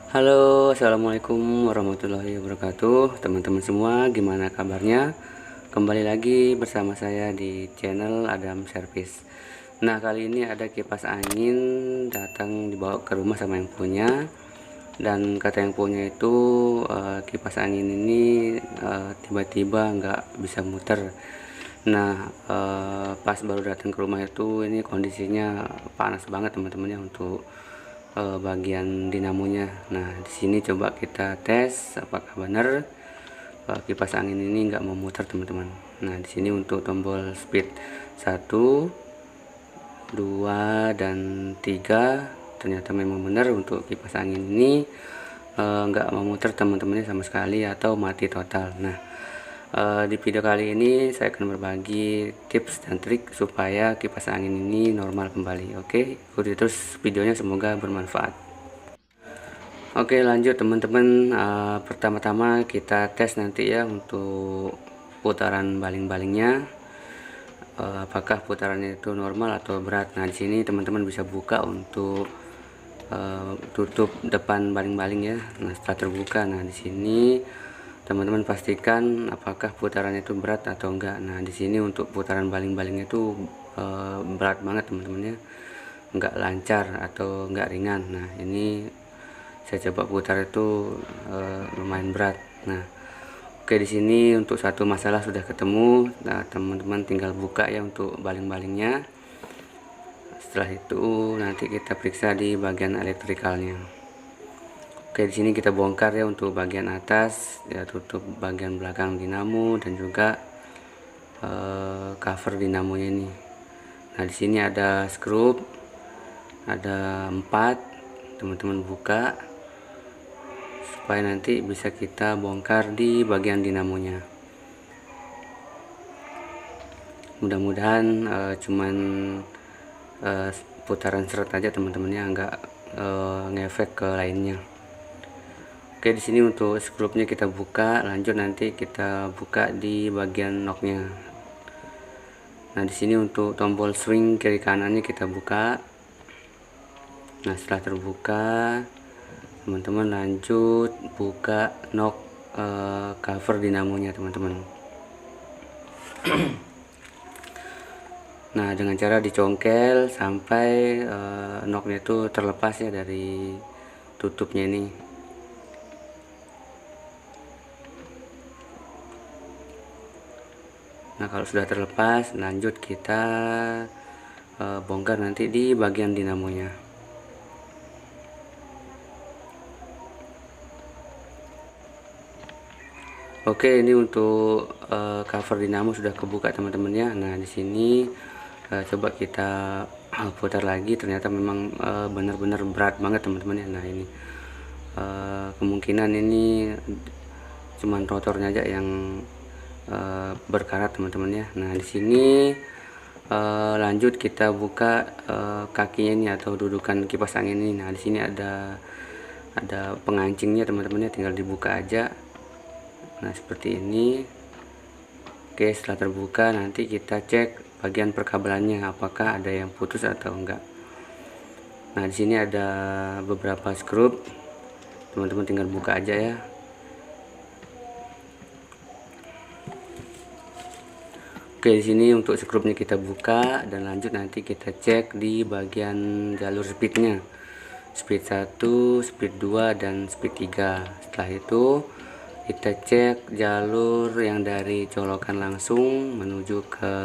Halo, assalamualaikum warahmatullahi wabarakatuh, teman-teman semua. Gimana kabarnya? Kembali lagi bersama saya di channel Adam Service. Nah, kali ini ada kipas angin datang dibawa ke rumah sama yang punya, dan kata yang punya itu kipas angin ini tiba-tiba nggak bisa muter. Nah, pas baru datang ke rumah itu ini kondisinya panas banget teman-teman ya untuk bagian dinamonya. Nah, di sini coba kita tes apakah benar kipas angin ini nggak memutar teman-teman. Nah, di sini untuk tombol speed 1, 2, dan 3 ternyata memang benar untuk kipas angin ini nggak memutar teman-temannya sama sekali atau mati total. Nah, di video kali ini saya akan berbagi tips dan trik supaya kipas angin ini normal kembali. Oke, ikuti terus videonya, semoga bermanfaat. Oke, lanjut teman-teman. Pertama-tama kita tes nanti ya untuk putaran baling-balingnya, apakah putarannya itu normal atau berat. Nah, di sini teman-teman bisa buka untuk tutup depan baling-baling ya. Nah, setelah terbuka, nah di sini teman-teman pastikan apakah putarannya itu berat atau enggak. Nah, di sini untuk putaran baling-balingnya itu berat banget teman-teman ya, enggak lancar atau enggak ringan. Nah, ini saya coba putar itu lumayan berat. Nah, oke, di sini untuk satu masalah sudah ketemu. Nah, teman-teman tinggal buka ya untuk baling-balingnya. Setelah itu nanti kita periksa di bagian elektrikalnya. Oke, di sini kita bongkar ya untuk bagian atas ya, tutup bagian belakang dinamo dan juga cover dinamonya ini. Nah, di sini ada skrup, ada 4. Teman-teman buka supaya nanti bisa kita bongkar di bagian dinamonya. Mudah-mudahan cuman putaran seret aja teman-teman ya, nggak ngefek ke lainnya. Oke, di sini untuk skrupnya kita buka, lanjut nanti kita buka di bagian knocknya. Nah, di sini untuk tombol swing kiri kanannya kita buka. Nah, setelah terbuka, teman-teman lanjut buka knock cover dinamonya teman-teman. Nah, dengan cara dicongkel sampai knocknya itu terlepas ya dari tutupnya ini. Nah, kalau sudah terlepas, lanjut kita bongkar nanti di bagian dinamonya. Oke, ini untuk cover dinamo sudah kebuka teman-teman ya. Nah, di sini coba kita putar lagi, ternyata memang benar-benar berat banget teman-teman ya. Nah, ini kemungkinan ini cuman rotornya aja yang berkarat teman-teman ya. Nah, di sini lanjut kita buka kakinya ini atau dudukan kipas angin ini. Nah, di sini ada pengancingnya teman-teman ya, tinggal dibuka aja. Nah, seperti ini. Oke, setelah terbuka nanti kita cek bagian perkabelannya apakah ada yang putus atau enggak. Nah, di sini ada beberapa skrup. Teman-teman tinggal buka aja ya. Oke, di sini untuk skrupnya kita buka dan lanjut nanti kita cek di bagian jalur speednya. Speed 1, speed 2, dan speed 3. Setelah itu kita cek jalur yang dari colokan langsung menuju ke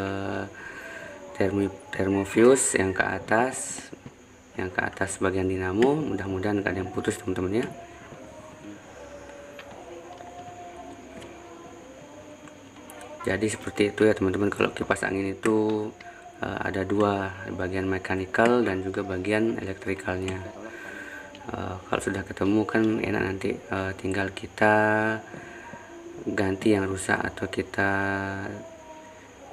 thermofuse yang ke atas bagian dinamo. Mudah-mudahan gak ada yang putus teman-teman ya. Jadi seperti itu ya teman-teman, kalau kipas angin itu ada dua, bagian mechanical dan juga bagian elektrikalnya. Kalau sudah ketemu kan enak, nanti tinggal kita ganti yang rusak atau kita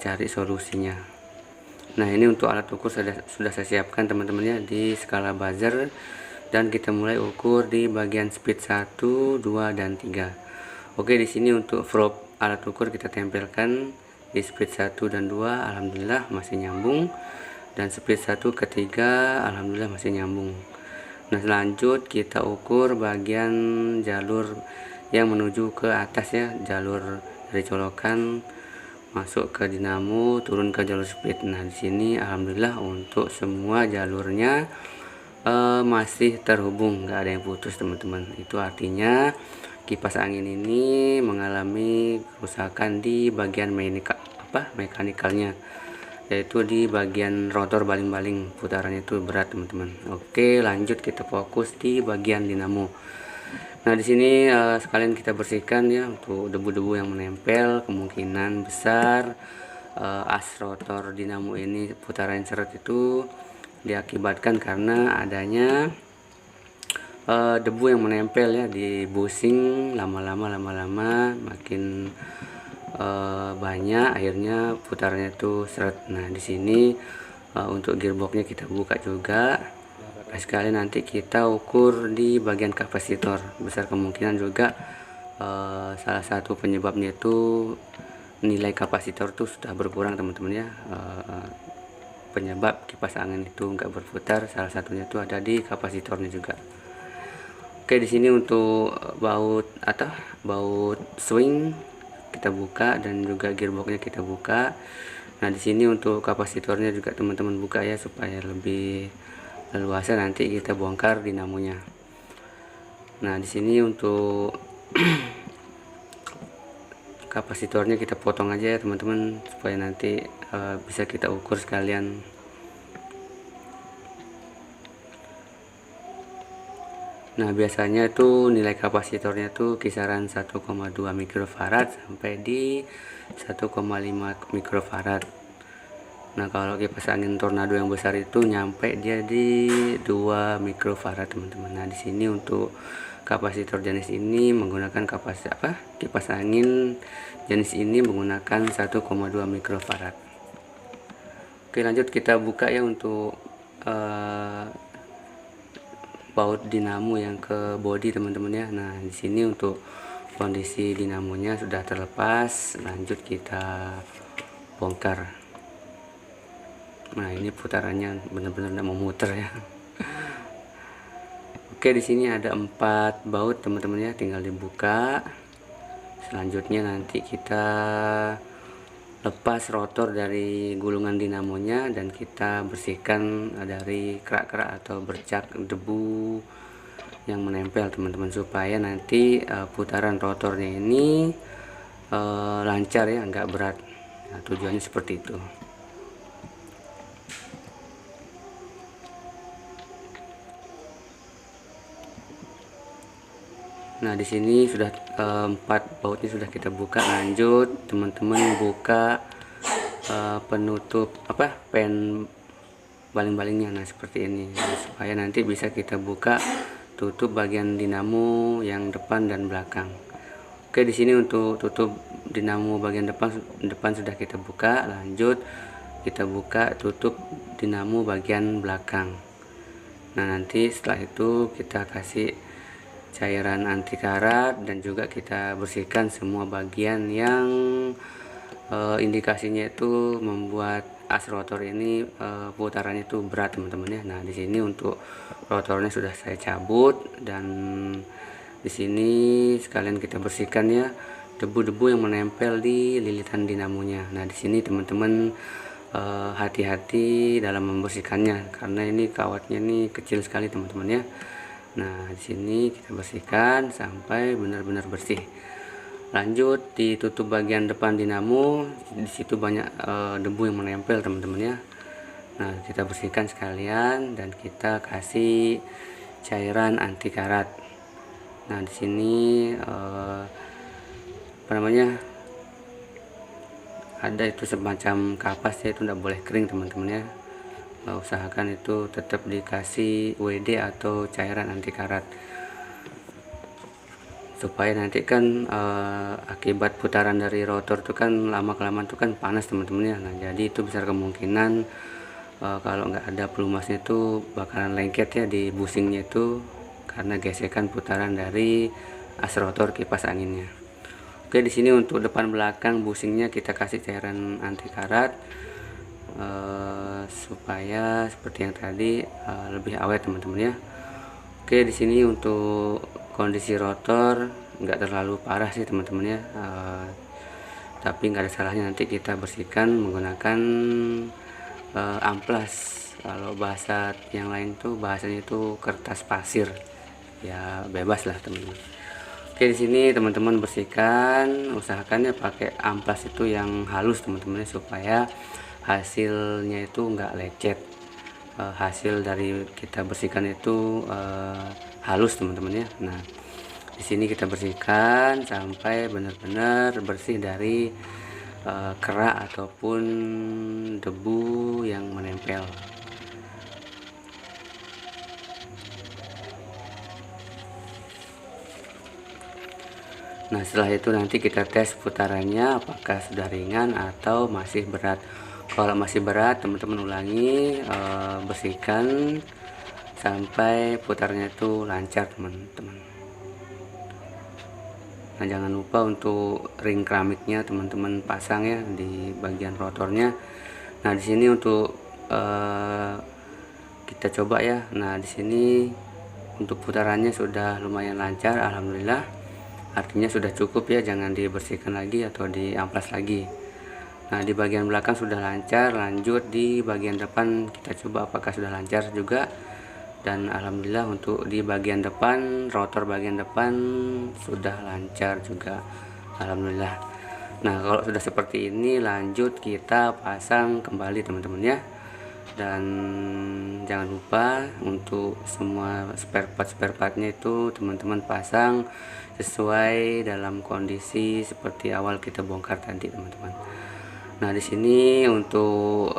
cari solusinya. Nah, ini untuk alat ukur sudah saya siapkan teman-teman ya di skala buzzer, dan kita mulai ukur di bagian speed 1, 2, dan 3. Oke, di sini untuk probe alat ukur kita tempelkan di speed 1 dan 2, alhamdulillah masih nyambung, dan speed 1 ke 3 alhamdulillah masih nyambung. Nah, lanjut kita ukur bagian jalur yang menuju ke atas ya, jalur dari colokan masuk ke dinamo turun ke jalur split. Nah, di sini alhamdulillah untuk semua jalurnya masih terhubung, nggak ada yang putus teman-teman. Itu artinya kipas angin ini mengalami kerusakan di bagian mekanikalnya, yaitu di bagian rotor baling-baling, putarannya itu berat teman-teman. Oke, lanjut kita fokus di bagian dinamo. Nah, di sini sekalian kita bersihkan ya untuk debu-debu yang menempel. Kemungkinan besar as rotor dinamo ini putaran seret itu diakibatkan karena adanya debu yang menempel ya di bushing. Lama-lama makin banyak, akhirnya putarannya itu seret. Nah, di sini untuk gearboxnya kita buka juga. Sekali nanti kita ukur di bagian kapasitor. Besar kemungkinan juga salah satu penyebabnya itu nilai kapasitor itu sudah berkurang teman-teman ya. Penyebab kipas angin itu enggak berputar salah satunya itu ada di kapasitornya juga. Oke, di sini untuk baut swing kita buka dan juga gearboxnya kita buka. Nah, di sini untuk kapasitornya juga teman-teman buka ya supaya lebih leluasa nanti kita bongkar dinamonya. Nah, di sini untuk kapasitornya kita potong aja ya teman-teman supaya nanti bisa kita ukur sekalian. Nah, biasanya itu nilai kapasitornya tuh kisaran 1,2 mikrofarad sampai di 1,5 mikrofarad. Nah, kalau kipas angin tornado yang besar itu nyampe dia di 2 mikrofarad teman-teman. Nah, di sini untuk kapasitor jenis ini menggunakan kipas angin jenis ini menggunakan 1,2 mikrofarad. Oke, lanjut kita buka ya untuk baut dinamo yang ke bodi teman-teman ya. Nah, di sini untuk kondisi dinamonya sudah terlepas, lanjut kita bongkar. Nah, ini putarannya benar-benar tidak memutar ya. Oke, di sini ada 4 baut teman-teman ya, tinggal dibuka. Selanjutnya nanti kita lepas rotor dari gulungan dinamonya dan kita bersihkan dari kerak-kerak atau bercak debu yang menempel teman-teman, supaya nanti putaran rotornya ini lancar ya, nggak berat. Nah, tujuannya seperti itu. Nah, di sini sudah 4 bautnya sudah kita buka. Lanjut teman-teman buka penutup pen baling-balingnya. Nah, seperti ini supaya nanti bisa kita buka tutup bagian dinamo yang depan dan belakang. Oke, di sini untuk tutup dinamo bagian depan sudah kita buka. Lanjut kita buka tutup dinamo bagian belakang. Nah, nanti setelah itu kita kasih cairan anti karat dan juga kita bersihkan semua bagian yang indikasinya itu membuat as rotor ini putarannya itu berat teman-teman ya. Nah, di sini untuk rotornya sudah saya cabut dan di sini sekalian kita bersihkan ya debu-debu yang menempel di lilitan dinamonya. Nah, di sini teman-teman hati-hati dalam membersihkannya karena ini kawatnya ini kecil sekali teman-teman ya. Nah, di sini kita bersihkan sampai benar-benar bersih. Lanjut ditutup bagian depan dinamo, di situ banyak debu yang menempel teman-teman ya. Nah, kita bersihkan sekalian dan kita kasih cairan anti karat. Nah, di sini ada itu semacam kapas ya, itu tidak boleh kering teman-teman ya. Usahakan itu tetap dikasih WD atau cairan anti karat supaya nanti kan akibat putaran dari rotor itu kan lama-kelamaan itu kan panas teman-teman ya. Nah, jadi itu besar kemungkinan kalau nggak ada pelumasnya itu bakalan lengket ya di bushingnya itu karena gesekan putaran dari as rotor kipas anginnya. Oke, di sini untuk depan belakang bushingnya kita kasih cairan anti karat supaya seperti yang tadi lebih awet teman-teman ya. Oke, di sini untuk kondisi rotor nggak terlalu parah sih teman-teman ya, tapi nggak ada salahnya nanti kita bersihkan menggunakan amplas. Kalau bahasa yang lain tuh bahasanya itu kertas pasir, ya bebas lah teman-teman. Oke, di sini teman-teman bersihkan, usahakan ya pakai amplas itu yang halus teman-teman, supaya hasilnya itu nggak lecet. Hasil dari kita bersihkan itu halus teman-teman ya. Nah, di sini kita bersihkan sampai benar-benar bersih dari kerak ataupun debu yang menempel. Nah, setelah itu nanti kita tes putarannya apakah sudah ringan atau masih berat. Kalau masih berat, teman-teman ulangi, bersihkan sampai putarnya itu lancar teman-teman. Nah, jangan lupa untuk ring keramiknya teman-teman pasang ya di bagian rotornya. Nah, di sini untuk kita coba ya. Nah, di sini untuk putarannya sudah lumayan lancar, alhamdulillah. Artinya sudah cukup ya, jangan dibersihkan lagi atau diamplas lagi. Nah, di bagian belakang sudah lancar, lanjut di bagian depan kita coba apakah sudah lancar juga. Dan alhamdulillah untuk di bagian depan, rotor bagian depan sudah lancar juga, alhamdulillah. Nah, kalau sudah seperti ini lanjut kita pasang kembali teman-teman ya. Dan jangan lupa untuk semua spare partnya itu teman-teman pasang sesuai dalam kondisi seperti awal kita bongkar tadi teman-teman. Nah, di sini untuk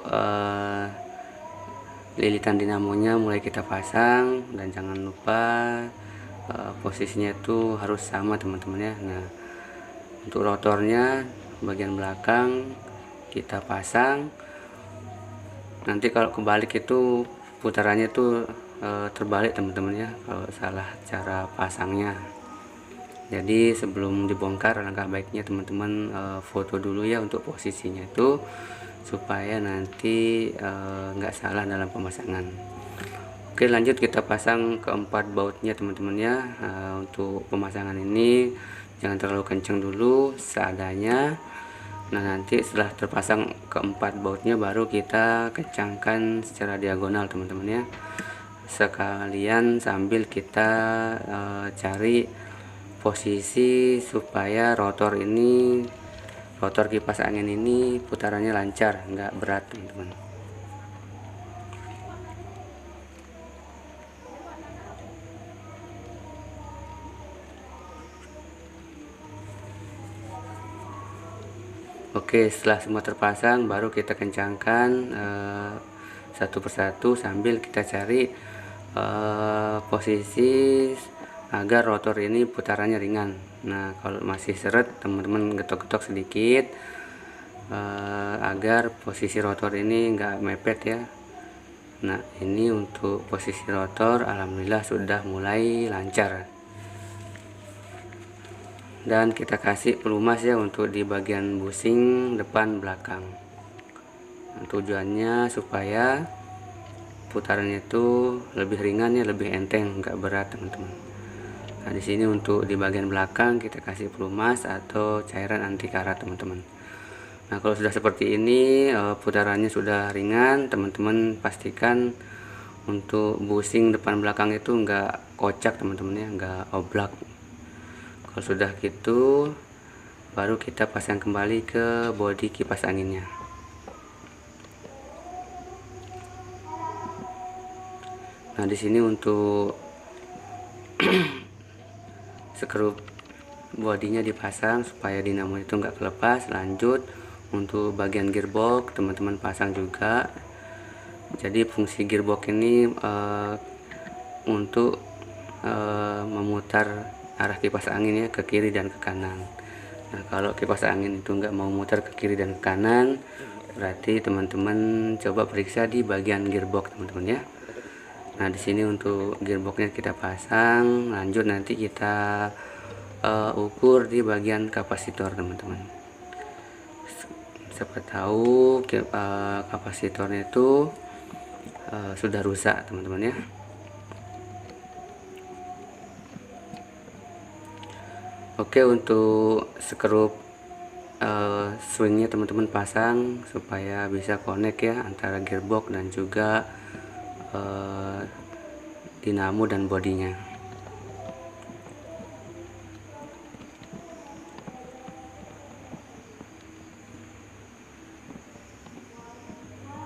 lilitan dinamonya mulai kita pasang, dan jangan lupa posisinya itu harus sama teman-teman ya. Nah, untuk rotornya bagian belakang kita pasang. Nanti kalau kebalik itu putarannya itu terbalik teman-teman ya, kalau salah cara pasangnya. Jadi sebelum dibongkar alangkah baiknya teman-teman foto dulu ya untuk posisinya itu, supaya nanti nggak salah dalam pemasangan. Oke, lanjut kita pasang keempat bautnya teman-teman ya. Untuk pemasangan ini jangan terlalu kencang dulu, seadanya. Nah, nanti setelah terpasang keempat bautnya baru kita kencangkan secara diagonal teman-teman ya, sekalian sambil kita cari posisi supaya rotor kipas angin ini putarannya lancar, nggak berat teman-teman. Oke, setelah semua terpasang baru kita kencangkan satu persatu sambil kita cari posisi agar rotor ini putarannya ringan. Nah, kalau masih seret teman-teman getok-getok sedikit agar posisi rotor ini enggak mepet ya. Nah, ini untuk posisi rotor alhamdulillah sudah mulai lancar. Dan kita kasih pelumas ya untuk di bagian busing depan belakang. Nah, tujuannya supaya putarannya itu lebih ringan ya, lebih enteng, nggak berat teman-teman. Nah, di sini untuk di bagian belakang kita kasih pelumas atau cairan anti karat teman-teman. Nah, kalau sudah seperti ini putarannya sudah ringan, teman-teman pastikan untuk busing depan belakang itu nggak kocak teman-teman ya, nggak oblak. Kalau sudah gitu baru kita pasang kembali ke bodi kipas anginnya. Nah, di sini untuk skrup bodinya dipasang supaya dinamo itu nggak kelepas. Lanjut untuk bagian gearbox teman-teman pasang juga. Jadi fungsi gearbox ini untuk memutar arah kipas angin ya, ke kiri dan ke kanan. Nah, kalau kipas angin itu nggak mau muter ke kiri dan ke kanan, berarti teman-teman coba periksa di bagian gearbox teman-teman ya. Nah, di sini untuk gearboxnya kita pasang, lanjut nanti kita ukur di bagian kapasitor teman-teman. Siapa tahu kapasitornya itu sudah rusak teman-teman ya. Oke, untuk skrup swingnya teman-teman pasang supaya bisa connect ya antara gearbox dan juga dinamo dan bodinya.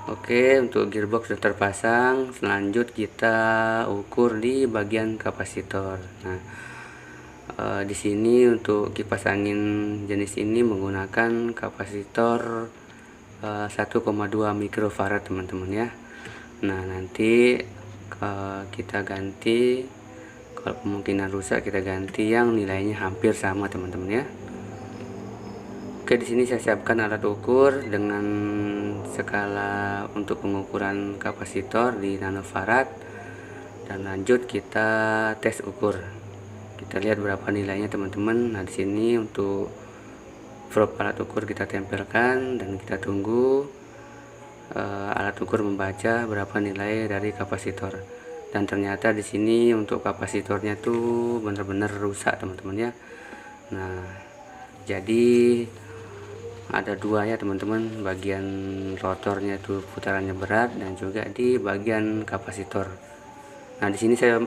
Oke, untuk gearbox sudah terpasang. Selanjut kita ukur di bagian kapasitor. Nah, di sini untuk kipas angin jenis ini menggunakan kapasitor 1,2 mikrofarad teman-teman ya. Nah, nanti kita ganti, kalau kemungkinan rusak kita ganti yang nilainya hampir sama teman-teman ya. Oke, di sini saya siapkan alat ukur dengan skala untuk pengukuran kapasitor di nanofarad, dan lanjut kita tes ukur. Kita lihat berapa nilainya teman-teman. Nah, di sini untuk probe alat ukur kita tempelkan dan kita tunggu alat ukur membaca berapa nilai dari kapasitor. Dan ternyata di sini untuk kapasitornya tuh benar-benar rusak teman-teman ya. Nah, jadi ada dua ya teman-teman, bagian rotornya itu putarannya berat dan juga di bagian kapasitor. Nah, di sini saya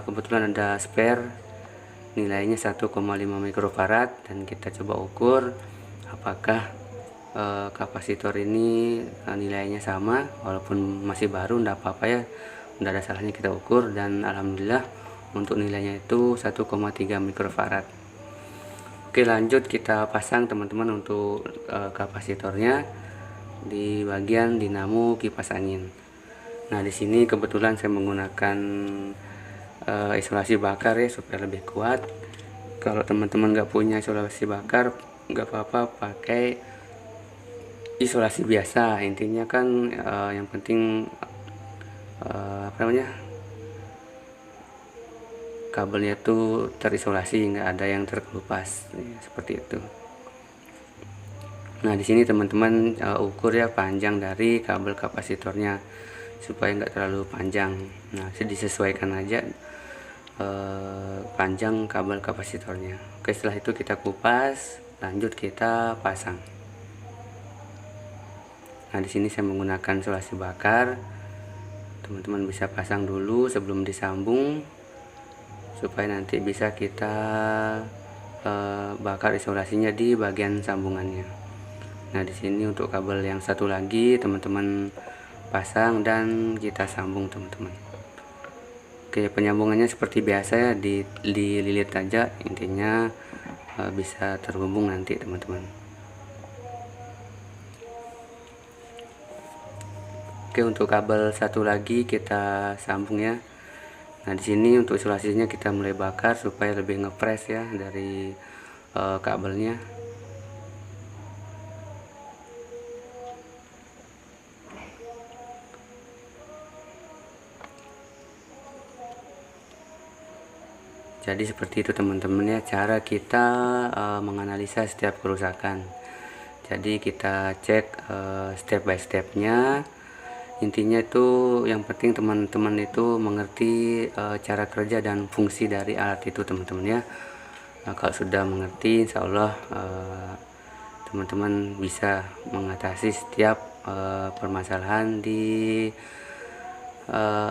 kebetulan ada spare nilainya 1,5 mikrofarad, dan kita coba ukur apakah kapasitor ini nilainya sama. Walaupun masih baru enggak apa-apa ya, enggak ada salahnya kita ukur, dan alhamdulillah untuk nilainya itu 1,3 mikrofarad. Oke, lanjut kita pasang teman-teman untuk kapasitornya di bagian dinamo kipas angin. Nah, di sini kebetulan saya menggunakan isolasi bakar ya supaya lebih kuat. Kalau teman-teman nggak punya isolasi bakar, nggak apa-apa pakai isolasi biasa. Intinya kan yang penting apa namanya, kabelnya itu terisolasi, nggak ada yang terkelupas ya, seperti itu. Nah, di sini teman-teman ukur ya panjang dari kabel kapasitornya supaya nggak terlalu panjang. Nah, disesuaikan aja panjang kabel kapasitornya. Oke, setelah itu kita kupas, lanjut kita pasang. Nah, di sini saya menggunakan isolasi bakar. Teman-teman bisa pasang dulu sebelum disambung supaya nanti bisa kita bakar isolasinya di bagian sambungannya. Nah, di sini untuk kabel yang satu lagi teman-teman pasang dan kita sambung teman-teman. Oke, penyambungannya seperti biasa ya, dililit aja, intinya bisa terhubung nanti teman-teman. Oke, untuk kabel satu lagi kita sambung ya. Nah, di sini untuk isolasinya kita mulai bakar supaya lebih ngepres ya dari kabelnya. Jadi seperti itu teman-teman ya cara kita menganalisa setiap kerusakan. Jadi kita cek step by stepnya. Intinya itu yang penting teman-teman itu mengerti cara kerja dan fungsi dari alat itu teman-teman ya. Nah, kalau sudah mengerti, insya Allah teman-teman bisa mengatasi setiap permasalahan di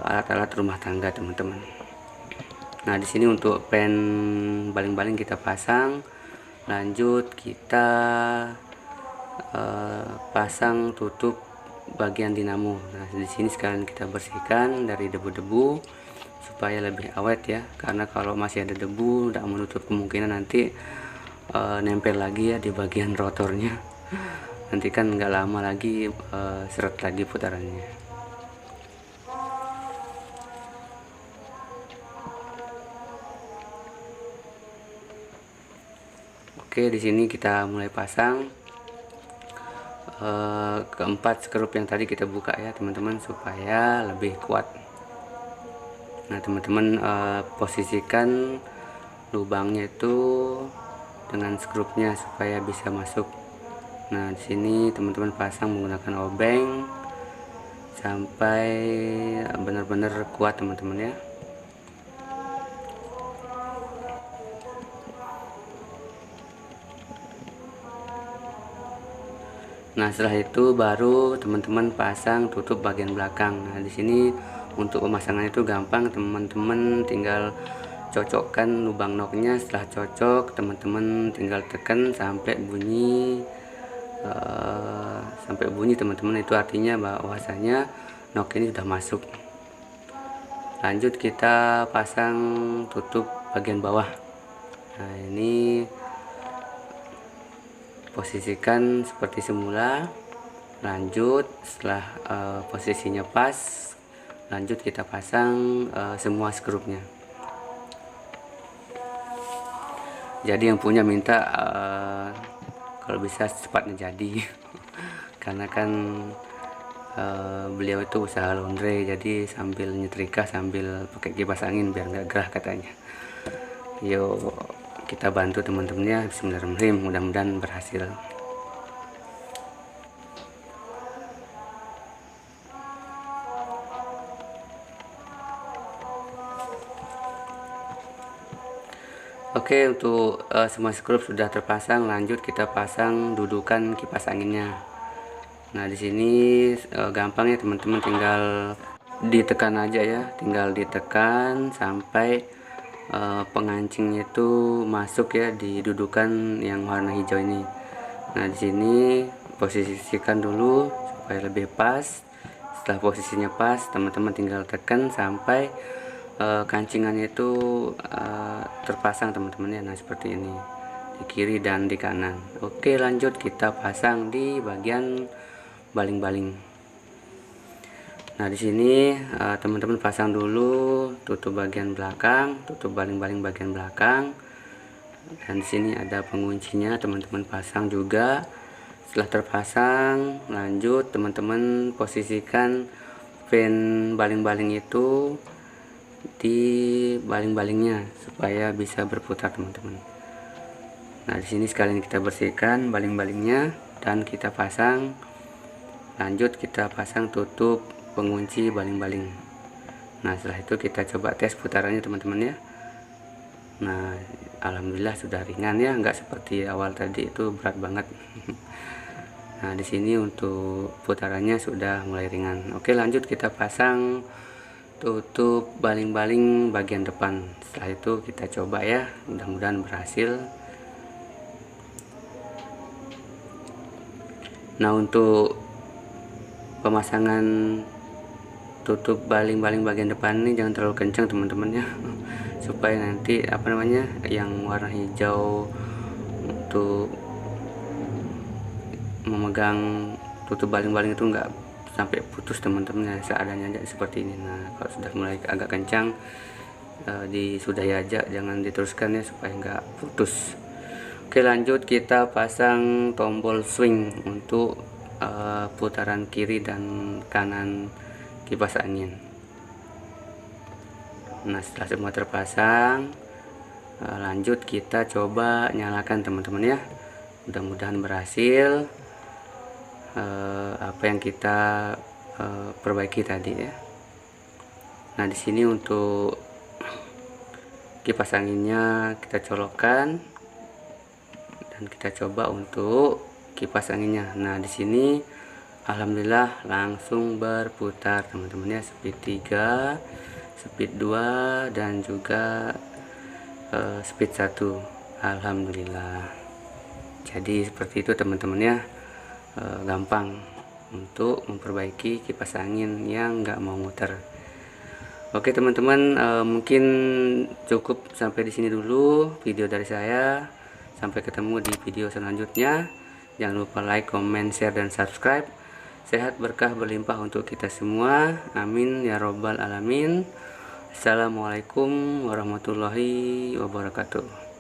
alat-alat rumah tangga teman-teman. Nah, di sini untuk pen baling-baling kita pasang, lanjut kita pasang tutup bagian dinamo. Nah, di sini sekalian kita bersihkan dari debu-debu supaya lebih awet ya, karena kalau masih ada debu tidak menutup kemungkinan nanti nempel lagi ya di bagian rotornya. Nanti kan nggak lama lagi seret lagi putarannya. Oke, di sini kita mulai pasang keempat skrup yang tadi kita buka ya teman-teman supaya lebih kuat. Nah, teman-teman posisikan lubangnya itu dengan skrupnya supaya bisa masuk. Nah, di sini teman-teman pasang menggunakan obeng sampai benar-benar kuat teman-teman ya. Nah, setelah itu baru teman-teman pasang tutup bagian belakang. Nah, di sini untuk pemasangan itu gampang, teman-teman tinggal cocokkan lubang noknya. Setelah cocok, teman-teman tinggal tekan sampai bunyi teman-teman, itu artinya bahwasanya nok ini sudah masuk. Lanjut kita pasang tutup bagian bawah. Nah, ini posisikan seperti semula. Lanjut setelah posisinya pas, lanjut kita pasang semua skrupnya. Jadi yang punya minta kalau bisa secepatnya jadi karena kan beliau itu usaha laundry, jadi sambil nyetrika sambil pakai kipas angin biar nggak gerah katanya. Yuk kita bantu teman-temannya. Bismillahirrahmanirrahim, mudah-mudahan berhasil. Oke, untuk semua skrup sudah terpasang. Lanjut kita pasang dudukan kipas anginnya. Nah, di sini gampang ya teman-teman, tinggal ditekan aja ya, tinggal ditekan sampai pengancingnya itu masuk ya di dudukan yang warna hijau ini. Nah, di sini posisikan dulu supaya lebih pas. Setelah posisinya pas, teman-teman tinggal tekan sampai kancingannya itu terpasang teman-teman ya. Nah, seperti ini di kiri dan di kanan. Oke, lanjut kita pasang di bagian baling-baling. Nah, di sini teman-teman pasang dulu tutup bagian belakang, tutup baling-baling bagian belakang, dan di sini ada penguncinya, teman-teman pasang juga. Setelah terpasang, lanjut teman-teman posisikan pin baling-baling itu di baling-balingnya supaya bisa berputar teman-teman. Nah, di sini sekalian kita bersihkan baling-balingnya dan kita pasang. Lanjut kita pasang tutup pengunci baling-baling. Nah, setelah itu kita coba tes putarannya teman-teman ya. Nah, alhamdulillah sudah ringan ya, nggak seperti awal tadi itu berat banget. Nah, di sini untuk putarannya sudah mulai ringan. Oke, lanjut kita pasang tutup baling-baling bagian depan. Setelah itu kita coba ya, mudah-mudahan berhasil. Nah, untuk pemasangan tutup baling-baling bagian depan ini jangan terlalu kencang teman-teman ya, supaya nanti yang warna hijau untuk memegang tutup baling-baling itu enggak sampai putus teman-teman ya, seadanya aja seperti ini. Nah, kalau sudah mulai agak kencang disudahi aja, jangan diteruskan ya supaya enggak putus. Oke, lanjut kita pasang tombol swing untuk putaran kiri dan kanan kipas angin. Nah, setelah semua terpasang, lanjut kita coba nyalakan teman-teman ya. Mudah-mudahan berhasil apa yang kita perbaiki tadi ya. Nah, di sini untuk kipas anginnya kita colokkan dan kita coba untuk kipas anginnya. Nah, di sini alhamdulillah langsung berputar teman-teman ya, speed 3, speed 2 dan juga speed 1. Alhamdulillah. Jadi seperti itu teman-teman ya, gampang untuk memperbaiki kipas angin yang nggak mau muter. Oke teman-teman, mungkin cukup sampai di sini dulu video dari saya. Sampai ketemu di video selanjutnya. Jangan lupa like, comment, share, dan subscribe. Sehat berkah berlimpah untuk kita semua. Amin ya robbal alamin. Assalamualaikum warahmatullahi wabarakatuh.